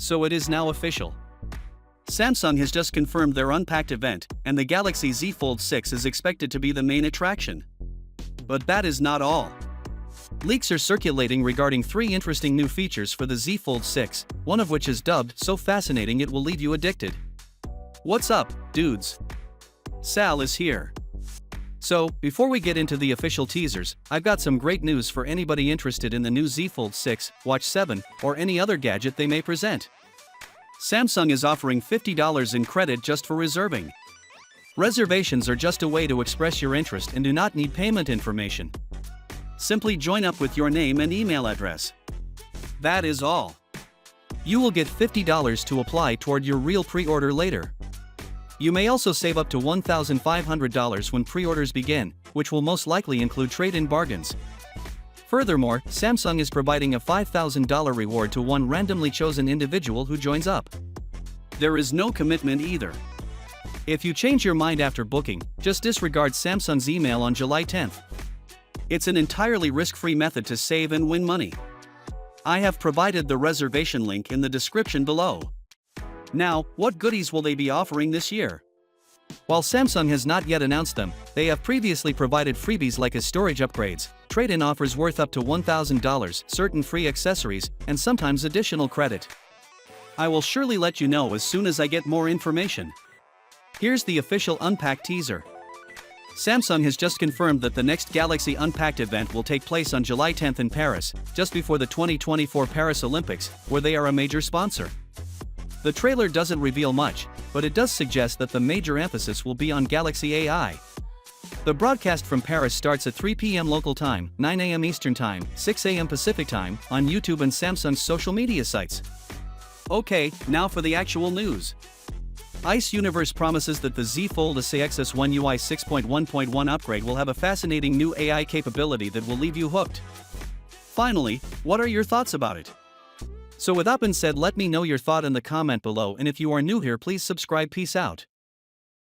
So it is now official. Samsung has just confirmed their Unpacked event, and the Galaxy Z Fold 6 is expected to be the main attraction. But that is not all. Leaks are circulating regarding 3 interesting new features for the Z Fold 6, one of which is dubbed so fascinating it will leave you addicted. What's up, dudes? Sal is here. So, before we get into the official teasers, I've got some great news for anybody interested in the new Z Fold 6, Watch 7, or any other gadget they may present. Samsung is offering $50 in credit just for reserving. Reservations are just a way to express your interest and do not need payment information. Simply join up with your name and email address. That is all. You will get $50 to apply toward your real pre-order later. You may also save up to $1,500 when pre-orders begin, which will most likely include trade-in bargains. Furthermore, Samsung is providing a $5,000 reward to one randomly chosen individual who joins up. There is no commitment either. If you change your mind after booking, just disregard Samsung's email on July 10th. It's an entirely risk-free method to save and win money. I have provided the reservation link in the description below. Now, what goodies will they be offering this year? While Samsung has not yet announced them, they have previously provided freebies like storage upgrades, trade-in offers worth up to $1,000, certain free accessories, and sometimes additional credit. I will surely let you know as soon as I get more information. Here's the official Unpacked teaser. Samsung has just confirmed that the next Galaxy Unpacked event will take place on July 10th in Paris, just before the 2024 Paris Olympics, where they are a major sponsor. The trailer doesn't reveal much, but it does suggest that the major emphasis will be on Galaxy AI. The broadcast from Paris starts at 3 p.m. local time, 9 a.m. Eastern Time, 6 a.m. Pacific Time, on YouTube and Samsung's social media sites. Okay, now for the actual news. ICE Universe promises that the Z Fold S6 One UI 6.1.1 upgrade will have a fascinating new AI capability that will leave you hooked. Finally, what are your thoughts about it? So with that being said, let me know your thought in the comment below, and if you are new here, please subscribe. Peace out.